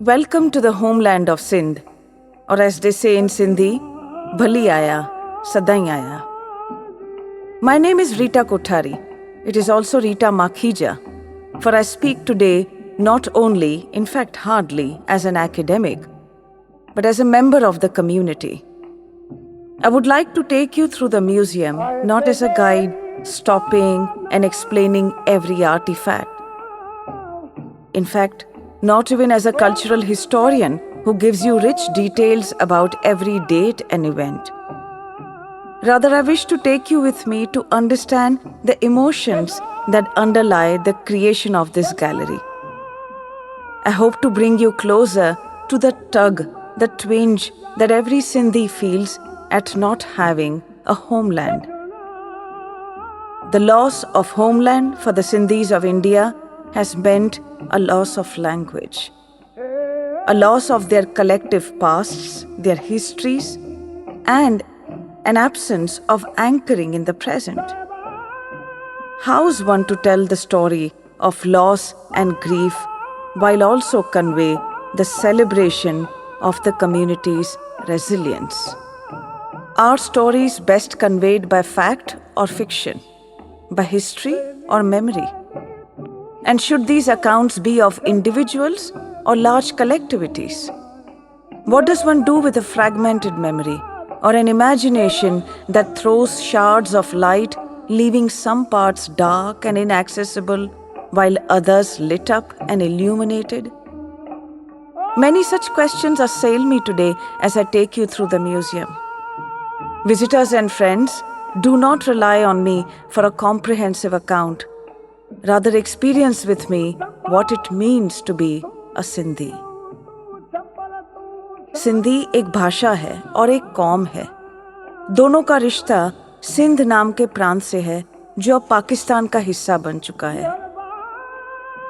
Welcome to the homeland of Sindh, or as they say in Sindhi, Bhali Aaya, Sadai Aaya. My name is Rita Kothari. It is also Rita Makhija, for I speak today not only, in fact hardly, as an academic, but as a member of the community. I would like to take you through the museum, not as a guide, stopping and explaining every artifact. In fact, not even as a cultural historian who gives you rich details about every date and event. Rather, I wish to take you with me to understand the emotions that underlie the creation of this gallery. I hope to bring you closer to the tug, the twinge that every Sindhi feels at not having a homeland. The loss of homeland for the Sindhis of India has meant a loss of language, a loss of their collective pasts, their histories, and an absence of anchoring in the present. How's one to tell the story of loss and grief while also convey the celebration of the community's resilience? Are stories best conveyed by fact or fiction, by history or memory? And should these accounts be of individuals or large collectivities? What does one do with a fragmented memory or an imagination that throws shards of light, leaving some parts dark and inaccessible while others lit up and illuminated? Many such questions assail me today as I take you through the museum. Visitors and friends, do not rely on me for a comprehensive account. Rather, experience with me what it means to be a Sindhi. Sindhi एक भाषा है और एक कौम है. दोनों का रिश्ता सिंध नाम के प्रांत से है जो अब पाकिस्तान का हिस्सा बन चुका है.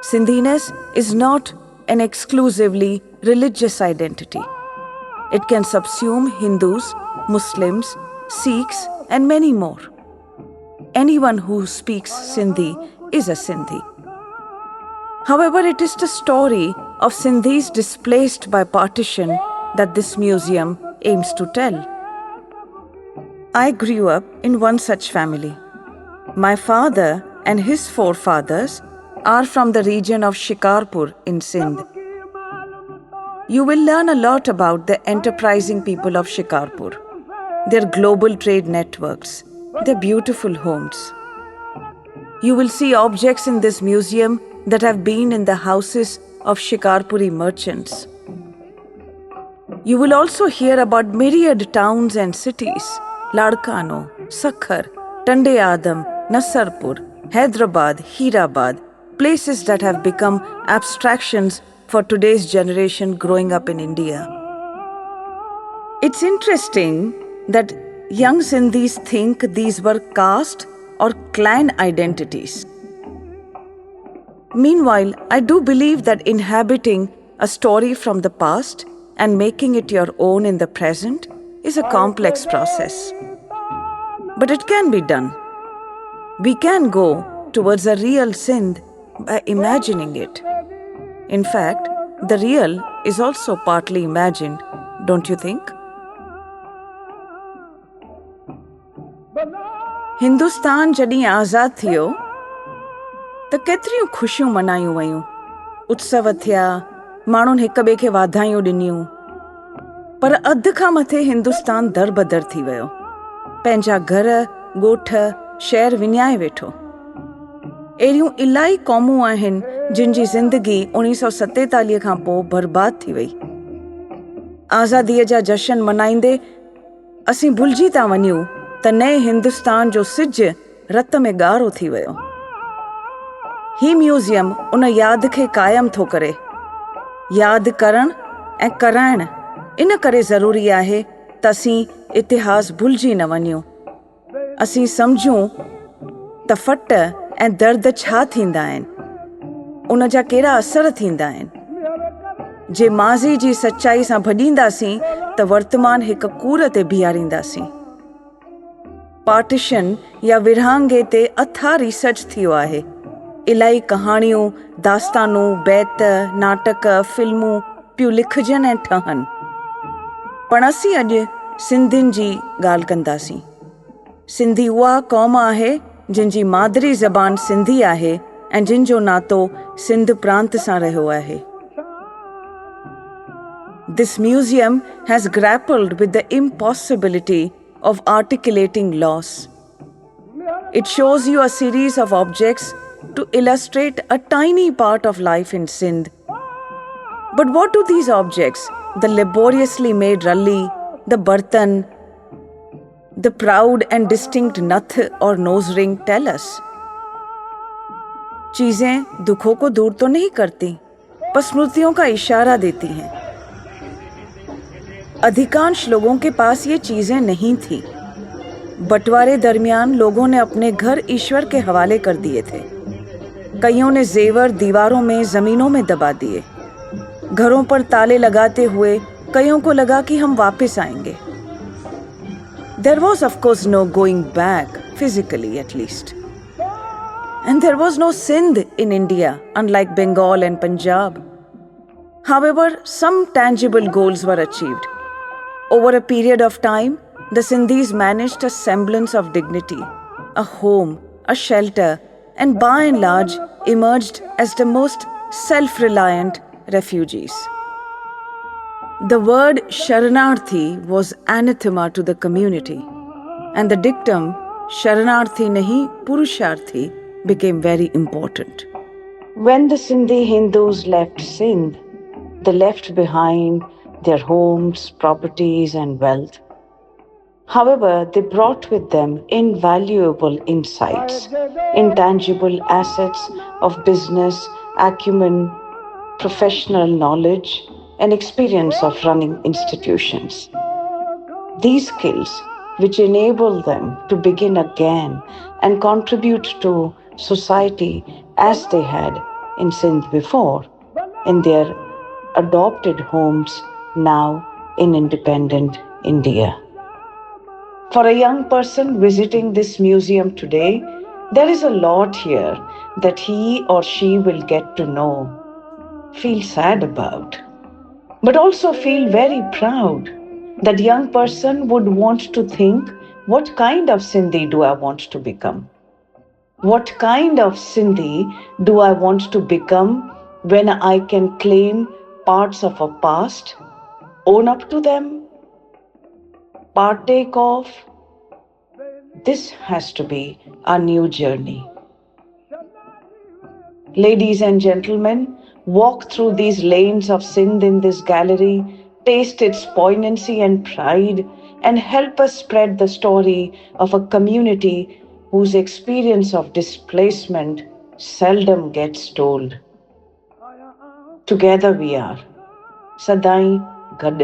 Sindhiness is not an exclusively religious identity. It can subsume Hindus, Muslims, Sikhs, and many more. Anyone who speaks Sindhi is a Sindhi. However, it is the story of Sindhis displaced by partition that this museum aims to tell. I grew up in one such family. My father and his forefathers are from the region of Shikarpur in Sindh. You will learn a lot about the enterprising people of Shikarpur, their global trade networks, their beautiful homes. You will see objects in this museum that have been in the houses of Shikarpuri merchants. You will also hear about myriad towns and cities, Ladkano, Sakhar, Tande Adam, Nasarpur, Hyderabad, Hirabad, places that have become abstractions for today's generation growing up in India. It's interesting that young Sindhis think these were caste or clan identities. Meanwhile, I do believe that inhabiting a story from the past and making it your own in the present is a complex process. But it can be done. We can go towards a real Sindh by imagining it. In fact, the real is also partly imagined, don't you think? Hindustan जॾहिं आज़ाद थियो त केतिरियूं ख़ुशियूं मनायूं वयूं, उत्सव थिया, माण्हुनि हिक ॿिए खे वाधायूं ॾिनियूं. पर अधु खां मथे हिंदुस्तान दर बदर थी वियो, पंहिंजा घर, ॻोठ, शहर विञाए वेठो. अहिड़ियूं इलाही क़ौमूं आहिनि जिन जी ज़िंदगी 1947 खां पोइ बर्बाद थी वई. आज़ादीअ जा जश्न मनाईंदे असीं भुलिजी था वञूं त नए हिंदुस्तान जो सिज रत में ॻाढ़ो थी वियो. ही म्यूज़ियम उन यादि खे क़ाइमु थो करे. यादि करणु ऐं कराइणु इन करे ज़रूरी आहे त असीं इतिहास भुलिजी न वञूं. असीं सम्झूं त फट ऐं दर्द छा थींदा आहिनि, उन जा कहिड़ा असर थींदा आहिनि. जे माज़ी जी सचाई सां भॼींदासीं त वर्तमान हिक कूड़ ते बीहारींदासीं. पार्टीशन या विरहांगे ते अथा रिसर्च थियो आहे. इलाही कहाणियूं, दास्तानूं, बैत, नाटक, फिल्मूं, पियो लिखजनि ऐं ठहनि। पण असीं अॼु सिंधियुनि जी ॻाल्हि कंदासीं। सिंधी उहा क़ौम आहे जिन जी मादरी ज़बान सिंधी आहे ऐं जिन जो नातो सिंध प्रांत सां रहियो आहे। This museum has grappled with the impossibility of articulating loss. It shows you a series of objects to illustrate a tiny part of life in Sindh. But what do these objects, the laboriously made ralli, the bartan, the proud and distinct nath or nose ring tell us? चीजें दुखों को दूर तो नहीं करती, पर स्मृतियों का इशारा देती हैं। अधिकांश लोगों के पास ये चीजें नहीं थी। बंटवारे दरमियान लोगों ने अपने घर ईश्वर के हवाले कर दिए थे। कईयों ने जेवर दीवारों में, जमीनों में दबा दिए। घरों पर ताले लगाते हुए कईयों को लगा कि हम वापस आएंगे। There was of course no going back, physically at least. And there was no Sindh in India, unlike Bengal and Punjab. However, some tangible goals were achieved. Over a period of time, the Sindhis managed a semblance of dignity, a home, a shelter, and by and large emerged as the most self-reliant refugees. The word Sharanarthi was anathema to the community, and the dictum Sharanarthi nahi Purusharthi became very important. When the Sindhi Hindus left Sindh, they left behind their homes, properties, and wealth. However, they brought with them invaluable insights, intangible assets of business, acumen, professional knowledge, and experience of running institutions. These skills, which enable them to begin again and contribute to society as they had in Sindh before, in their adopted homes now in independent India. For a young person visiting this museum today, there is a lot here that he or she will get to know, feel sad about, but also feel very proud. That young person would want to think, what kind of Sindhi do I want to become? What kind of Sindhi do I want to become when I can claim parts of a past, own up to them, partake of? This has to be our new journey. Ladies and gentlemen, walk through these lanes of Sindh in this gallery, taste its poignancy and pride, and help us spread the story of a community whose experience of displacement seldom gets told. Together we are Sadai Gad.